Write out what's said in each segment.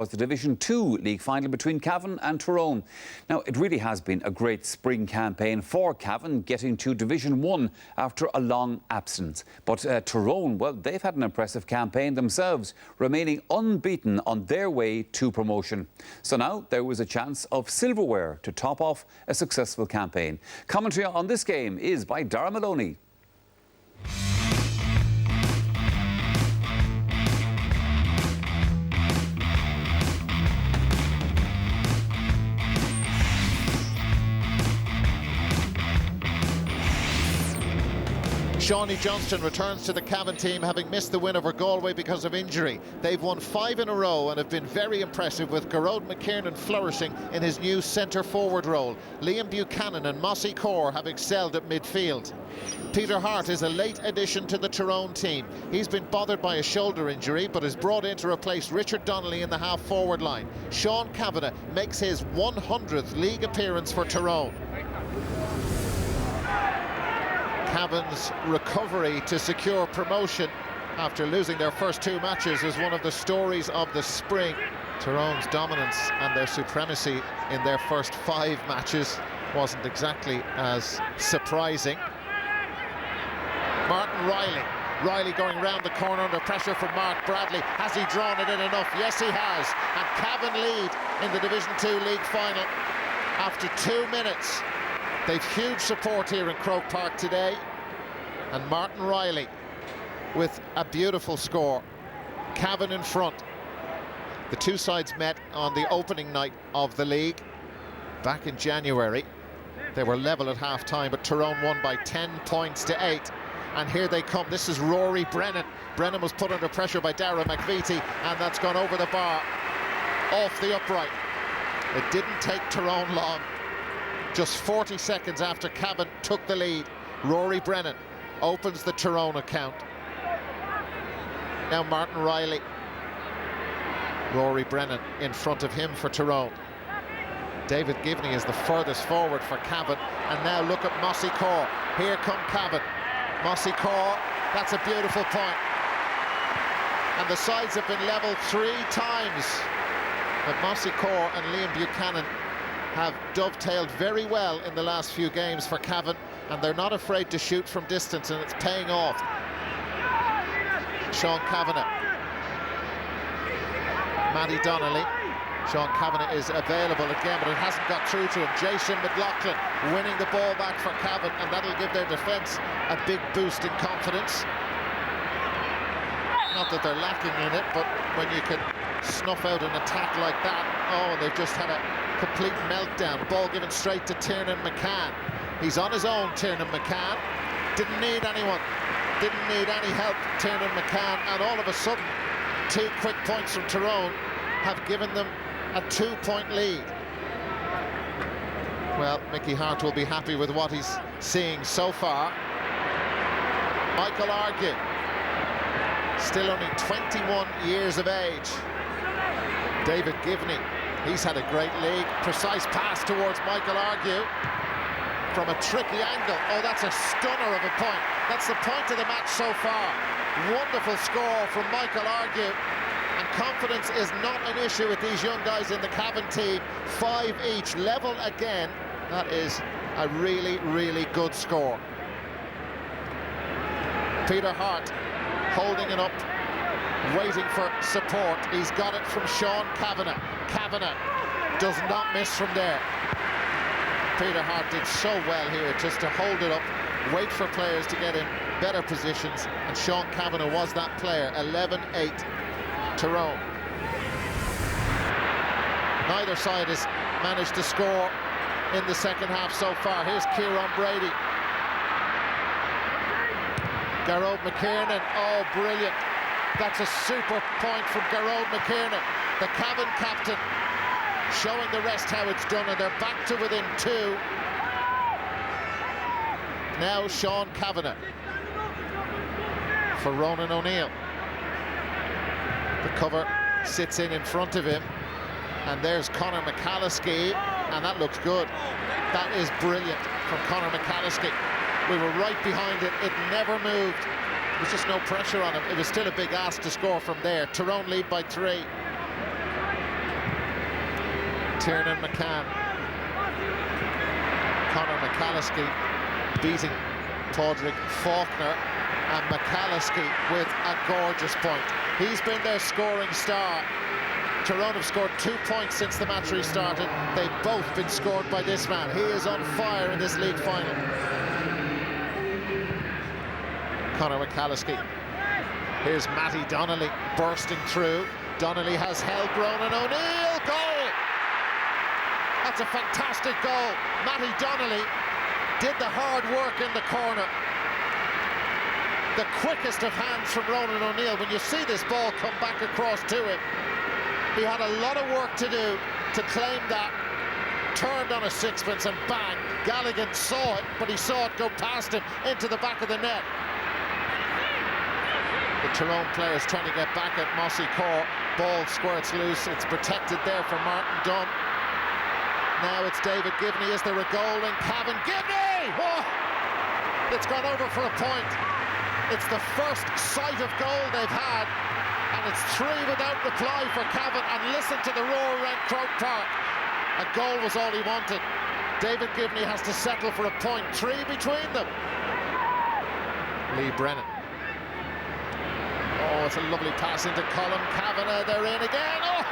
was the Division 2 league final between Cavan and Tyrone. Now, it really has been a great spring campaign for Cavan, getting to Division 1 after a long absence. But Tyrone, well, they've had an impressive campaign themselves, remaining unbeaten on their way to promotion. So now there was a chance of silverware to top off a successful campaign. Commentary on this game is by Dara Maloney. Shawnee Johnston returns to the Cavan team, having missed the win over Galway because of injury. They've won 5 in a row and have been very impressive, with Gearóid McKiernan flourishing in his new centre-forward role. Liam Buchanan and Mossy Core have excelled at midfield. Peter Hart is a late addition to the Tyrone team. He's been bothered by a shoulder injury, but is brought in to replace Richard Donnelly in the half-forward line. Sean Cavan makes his 100th league appearance for Tyrone. Cavan's recovery to secure promotion after losing their first 2 matches is one of the stories of the spring. Tyrone's dominance and their supremacy in their first 5 matches wasn't exactly as surprising. Martin Riley going round the corner under pressure from Mark Bradley. Has he drawn it in enough? Yes, he has. And Cavan lead in the Division 2 league final after 2 minutes. They've huge support here in Croke Park today, and Martin Riley with a beautiful score. Cavan in front. The 2 sides met on the opening night of the league back in January. They were level at half-time, but Tyrone won by 10 points to 8. And here they come. This is Rory Brennan. Brennan was put under pressure by Darragh McVitie, and that's gone over the bar, off the upright. It didn't take Tyrone long. Just 40 seconds after Cavan took the lead, Rory Brennan opens the Tyrone account. Now Martin Riley. Rory Brennan in front of him for Tyrone. David Givney is the furthest forward for Cavan. And now look at Mossy Core. Here come Cavan. Mossy Core, that's a beautiful point. And the sides have been level 3 times. But Mossy Core and Liam Buchanan have dovetailed very well in the last few games for Cavan, and they're not afraid to shoot from distance, and it's paying off. Sean Kavanagh. Matty Donnelly. Sean Kavanagh is available again, but it hasn't got through to him. Jason McLaughlin winning the ball back for Cavan, and that'll give their defence a big boost in confidence. Not that they're lacking in it, but when you can snuff out an attack like that, oh, they've just had a complete meltdown. Ball given straight to Tiernan McCann. He's on his own, Tiernan McCann. Didn't need anyone. Didn't need any help, Tiernan McCann. And all of a sudden, 2 quick points from Tyrone have given them a 2-point lead. Well, Mickey Hart will be happy with what he's seeing so far. Michael Argue, still only 21 years of age. David Givney, he's had a great league. Precise pass towards Michael Argue from a tricky angle. Oh, that's a stunner of a point. That's the point of the match so far. Wonderful score from Michael Argue. And confidence is not an issue with these young guys in the Cavan team. 5 each, level again. That is a really, really good score. Peter Hart holding it up, waiting for support. He's got it from Sean Kavanagh. Kavanagh does not miss from there. Peter Hart did so well here just to hold it up, wait for players to get in better positions, and Sean Kavanagh was that player. 11-8 Tyrone. Neither side has managed to score in the second half so far. Here's Kieran Brady. Gearóid McKiernan, oh brilliant. That's a super point from Gearóid McKiernan, the Cavan captain, showing the rest how it's done, and they're back to within 2. Now Sean Kavanagh for Ronan O'Neill. The cover sits in front of him, and there's Conor McCalliskey, and that looks good. That is brilliant from Conor McCalliskey. We were right behind it. It never moved. There was just no pressure on him. It was still a big ask to score from there. Tyrone lead by 3. Tyrone McCann. Conor McCalliskey beating Padraig Faulkner, and McCalliskey with a gorgeous point. He's been their scoring star. Tyrone have scored 2 points since the match restarted. They've both been scored by this man. He is on fire in this league final. Conor McCalliskey. Here's Matty Donnelly bursting through. Donnelly has held Ronan O'Neill. Goal! That's a fantastic goal. Matty Donnelly did the hard work in the corner. The quickest of hands from Ronan O'Neill. When you see this ball come back across to him, he had a lot of work to do to claim that. Turned on a sixpence and bang. Galligan saw it, but he saw it go past him into the back of the net. The Tyrone players trying to get back at Mossy Core. Ball squirts loose. It's protected there for Martin Dunn. Now it's David Givney. Is there a goal in Cavan? Givney! Oh! It's gone over for a point. It's the first sight of goal they've had, and it's 3 without reply for Cavan. And listen to the roar around Croke Park. A goal was all he wanted. David Givney has to settle for a point. 3 between them. Lee Brennan. Oh, it's a lovely pass into Colin Kavanagh. They're in again. Oh!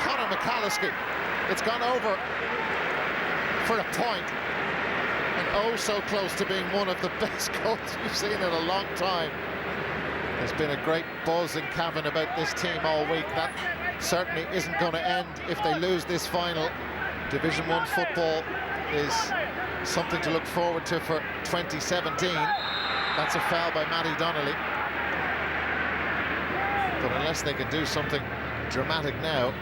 Conor McCalliskey. It's gone over for a point. And oh, so close to being one of the best goals we've seen in a long time. There's been a great buzz in Cavan about this team all week. That certainly isn't going to end if they lose this final. Division 1 football is something to look forward to for 2017. That's a foul by Matty Donnelly. But unless they can do something dramatic now,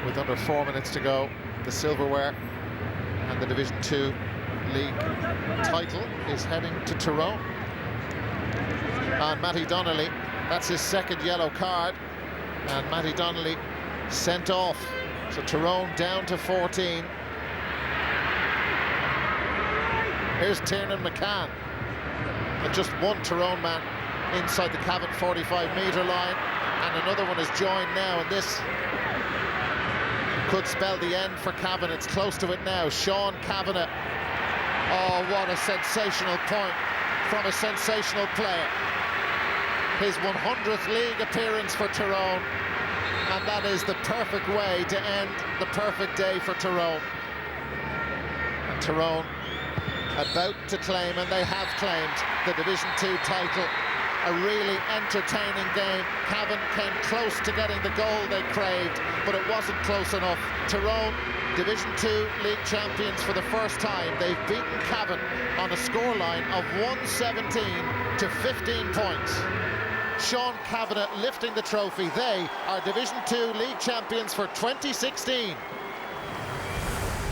with under 4 minutes to go, the silverware and the Division 2 league title is heading to Tyrone. And Matty Donnelly, that's his second yellow card, and Matty Donnelly sent off. So Tyrone down to 14. Here's Tiernan McCann, and just one Tyrone man inside the Cavan 45-metre line, and another one is joined now, and this could spell the end for Cavan. It's close to it now. Sean Kavanagh. Oh, what a sensational point from a sensational player. His 100th league appearance for Tyrone, and that is the perfect way to end the perfect day for Tyrone. And Tyrone about to claim, and they have claimed, the Division 2 title. A really entertaining game. Cavan came close to getting the goal they craved, but it wasn't close enough. Tyrone, Division 2 league champions for the first time. They've beaten Cavan on a scoreline of 117 to 15 points. Sean Kavanagh lifting the trophy. They are Division 2 league champions for 2016.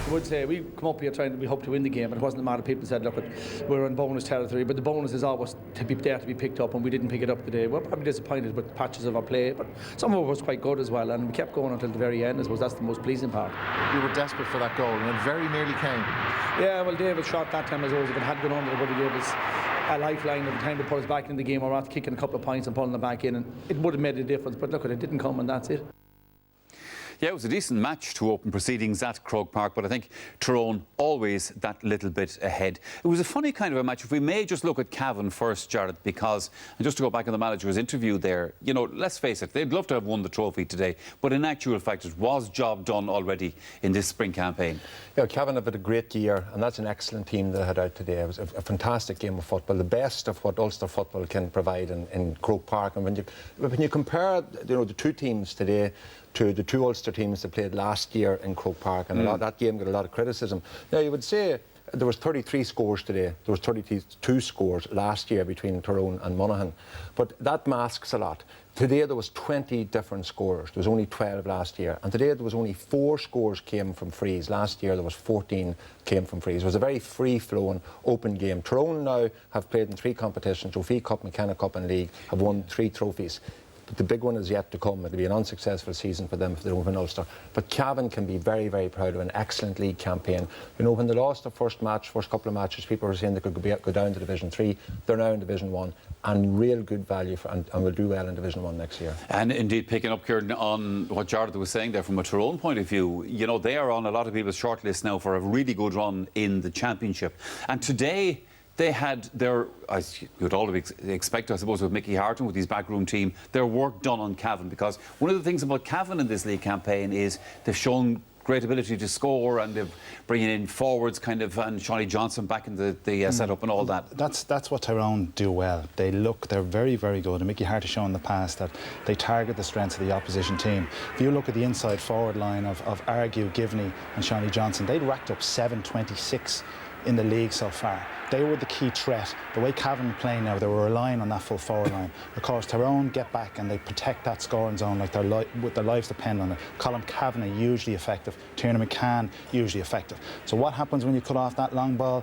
I would say we come up here we hope to win the game, but it wasn't a matter of people said, look, we're in bonus territory, but the bonus is always to be there to be picked up, and we didn't pick it up today. We're probably disappointed with patches of our play, but some of it was quite good as well, and we kept going until the very end. I suppose that's the most pleasing part. You were desperate for that goal, and it very nearly came. Yeah, well, David shot that time as well. If it had gone under, it would have gave us a lifeline at the time to put us back in the game, or after kicking a couple of points and pulling them back in, and it would have made a difference, but look, it didn't come, and that's it. Yeah, it was a decent match to open proceedings at Croke Park, but I think Tyrone always that little bit ahead. It was a funny kind of a match. If we may just look at Cavan first, Jared, because, and just to go back on the manager's interview there, you know, let's face it, they'd love to have won the trophy today, but in actual fact, it was job done already in this spring campaign. Yeah, Cavan have had a great year, and that's an excellent team they had out today. It was a fantastic game of football, the best of what Ulster football can provide in Croke Park. And when you compare, you know, the two teams today to the two Ulster teams that played last year in Croke Park, and that game got a lot of criticism. Now, you would say there was 33 scores today. There was 32 scores last year between Tyrone and Monaghan, but that masks a lot. Today there was 20 different scorers. There was only 12 last year, and today there was only 4 scores came from frees. Last year there was 14 came from frees. It was a very free-flowing, open game. Tyrone now have played in 3 competitions: Trophy Cup, McKenna Cup and League, have won 3 trophies. the big one is yet to come. It'll be an unsuccessful season for them if they don't win Ulster. But Cavan can be very, very proud of an excellent league campaign. You know, when they lost the first couple of matches, people were saying they could go down to Division 3. They're now in Division 1 and real good value and will do well in Division 1 next year. And indeed, picking up, Kieran, on what Jared was saying there from a Tyrone point of view, you know, they are on a lot of people's shortlist now for a really good run in the championship. And today, they had their, as you'd all expect, I suppose, with Mickey Harton, with his backroom team, their work done on Cavan. Because one of the things about Cavan in this league campaign is they've shown great ability to score, and they're bringing in forwards kind of, and Shawnee Johnson back in the setup and all that. That's what Tyrone do well. They're very, very good. And Mickey Hart has shown in the past that they target the strengths of the opposition team. If you look at the inside forward line of Argue, Givney and Shawnee Johnson, they'd racked up 726 in the league so far. They were the key threat. The way Cavan playing now, they were relying on that full forward line. Of course, Tyrone get back and they protect that scoring zone like their lives depend on it. Colin Cavan hugely effective. Tiernan McCann hugely effective. So what happens when you cut off that long ball?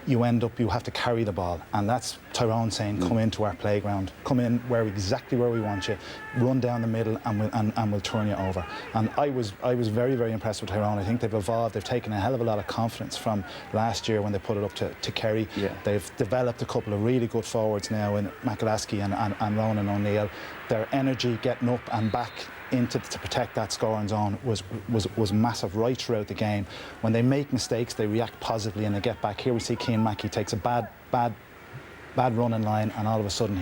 You have to carry the ball, and that's Tyrone saying, come into our playground, come in exactly where we want you, run down the middle, and we'll turn you over. And I was very, very impressed with Tyrone. I think they've evolved. They've taken a hell of a lot of confidence from last year when they put it up to Kerry. Yeah. They've developed a couple of really good forwards now in McAlasky and Ronan O'Neill. Their energy getting up and back into to protect that scoring zone was massive right throughout the game. When they make mistakes, they react positively and they get back. Here we see Cian Mackey takes a bad running line, and all of a sudden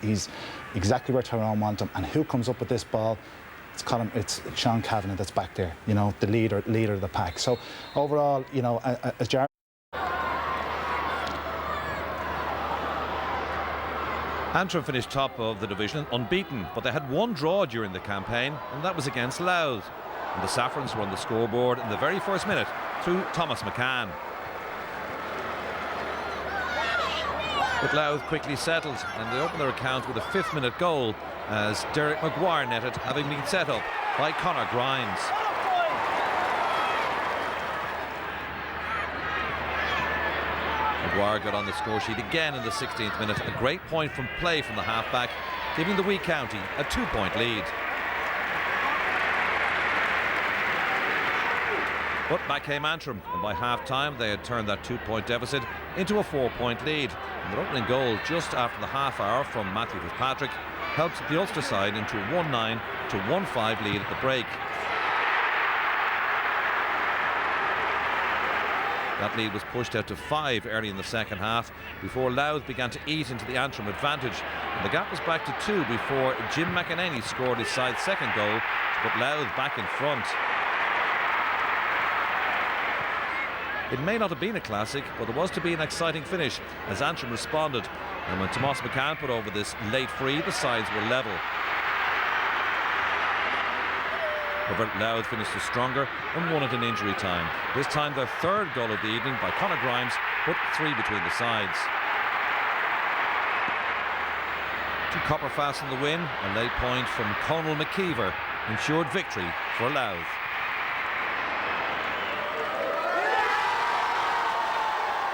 he's exactly where Tyrone want him. And who comes up with this ball? It's Sean Cavan that's back there, you know, the leader of the pack. So overall, you know, as Jared. Antrim finished top of the division unbeaten, but they had one draw during the campaign, and that was against Louth. And the Saffrons were on the scoreboard in the very first minute through Thomas McCann. But Louth quickly settled, and they opened their account with a 5th-minute goal as Derek Maguire netted, having been set up by Conor Grimes. Maguire got on the score sheet again in the 16th minute. A great point from play from the halfback, giving the Wee County a 2-point lead. But back came Antrim, and by half-time they had turned that 2-point deficit into a 4-point lead. And their opening goal just after the half hour from Matthew Fitzpatrick helped the Ulster side into a 1-9 to 1-5 lead at the break. That lead was pushed out to 5 early in the second half before Louth began to eat into the Antrim advantage. And the gap was back to 2 before Jim McEnany scored his side's second goal to put Louth back in front. It may not have been a classic, but there was to be an exciting finish as Antrim responded. And when Thomas McCann put over this late free, the sides were level. However, Louth finished the stronger and won it in injury time. This time their 3rd goal of the evening by Conor Grimes put 3 between the sides. To Copperfast in the win, a late point from Conal McKeever ensured victory for Louth.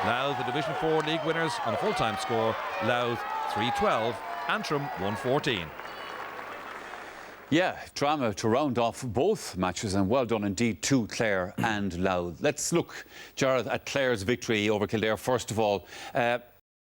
Louth, the Division 4 league winners on a full-time score. Louth 3-12, Antrim 1-14. Yeah, drama to round off both matches, and well done indeed to Clare and Louth. Let's look, Jared, at Clare's victory over Kildare first of all.